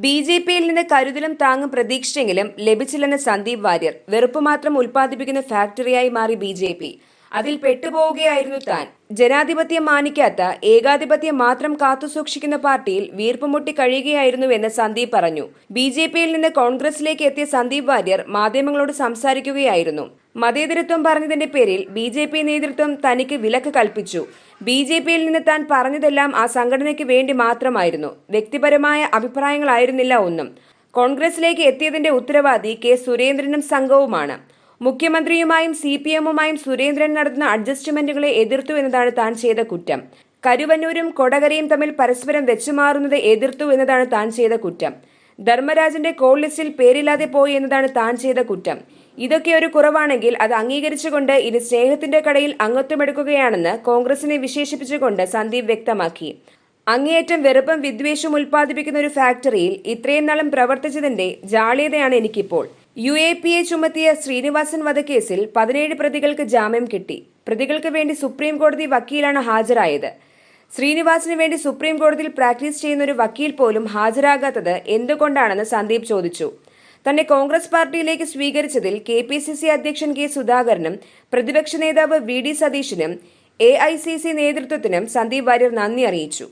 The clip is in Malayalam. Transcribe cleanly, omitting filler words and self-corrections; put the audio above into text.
ബി.ജെ.പിയിൽ നിന്ന് കരുതലും താങ്ങും പ്രതീക്ഷിച്ചെങ്കിലും ലഭിച്ചില്ലെന്ന് സന്ദീപ് വാര്യർ. വെറുപ്പ് മാത്രം ഉൽപ്പാദിപ്പിക്കുന്ന ഫാക്ടറിയായി മാറി ബി.ജെ.പി. അതിൽ പെട്ടുപോവുകയായിരുന്നു താൻ. ജനാധിപത്യം മാനിക്കാത്ത, ഏകാധിപത്യം മാത്രം കാത്തുസൂക്ഷിക്കുന്ന പാർട്ടിയിൽ വീർപ്പുമുട്ടി കഴിയുകയായിരുന്നുവെന്ന് സന്ദീപ് പറഞ്ഞു. ബി.ജെ.പിയിൽ നിന്ന് കോൺഗ്രസിലേക്ക് എത്തിയ സന്ദീപ് വാര്യർ മാധ്യമങ്ങളോട് സംസാരിക്കുകയായിരുന്നു. മതേതരത്വം പറഞ്ഞതിന്റെ പേരിൽ ബി.ജെ.പി നേതൃത്വം തനിക്ക് വിലക്ക് കൽപ്പിച്ചു. ബി.ജെ.പിയിൽ നിന്ന് താൻ പറഞ്ഞതെല്ലാം ആ സംഘടനയ്ക്ക് വേണ്ടി മാത്രമായിരുന്നു. വ്യക്തിപരമായ അഭിപ്രായങ്ങളായിരുന്നില്ല ഒന്നും. കോൺഗ്രസിലേക്ക് എത്തിയതിന്റെ ഉത്തരവാദി കെ സുരേന്ദ്രനും സംഘവുമാണ്. മുഖ്യമന്ത്രിയുമായും CPM-ഉമായും സുരേന്ദ്രൻ നടത്തുന്ന അഡ്ജസ്റ്റ്മെന്റുകളെ എതിർത്തു എന്നതാണ് താൻ ചെയ്ത കുറ്റം. കരുവന്നൂരും കൊടകരയും തമ്മിൽ പരസ്പരം വെച്ചുമാറുന്നത് എതിർത്തു എന്നതാണ് താൻ ചെയ്ത കുറ്റം. ധർമ്മരാജന്റെ കോൾ ലിസ്റ്റിൽ പേരില്ലാതെ പോയി എന്നതാണ് താൻ ചെയ്ത കുറ്റം. ഇതൊക്കെ ഒരു കുറവാണെങ്കിൽ അത് അംഗീകരിച്ചുകൊണ്ട് ഇനി സ്നേഹത്തിന്റെ കടയിൽ അംഗത്വമെടുക്കുകയാണെന്ന് കോൺഗ്രസിനെ വിശേഷിപ്പിച്ചുകൊണ്ട് സന്ദീപ് വ്യക്തമാക്കി. അങ്ങേയറ്റം വെറുപ്പും വിദ്വേഷവും ഉൽപ്പാദിപ്പിക്കുന്ന ഒരു ഫാക്ടറിയിൽ ഇത്രയും നാളും പ്രവർത്തിച്ചതിന്റെ ജാള്യതയാണ് എനിക്കിപ്പോൾ. UAPA ചുമത്തിയ ശ്രീനിവാസൻ വധക്കേസിൽ 17 പ്രതികൾക്ക് ജാമ്യം കിട്ടി. പ്രതികൾക്ക് വേണ്ടി സുപ്രീം കോടതി വക്കീലാണ് ഹാജരായത്. ശ്രീനിവാസിന് വേണ്ടി സുപ്രീം കോടതിയിൽ പ്രാക്ടീസ് ചെയ്യുന്ന ഒരു വക്കീൽ പോലും ഹാജരാകാത്തത് എന്തുകൊണ്ടാണെന്ന് സന്ദീപ് ചോദിച്ചു. തന്നെ കോൺഗ്രസ് പാർട്ടിയിലേക്ക് സ്വീകരിച്ചതിൽ KPCC അധ്യക്ഷൻ കെ സുധാകരനും പ്രതിപക്ഷ നേതാവ് VD സതീശനും AICC നേതൃത്വത്തിനും സന്ദീപ് വാര്യർ നന്ദി അറിയിച്ചു.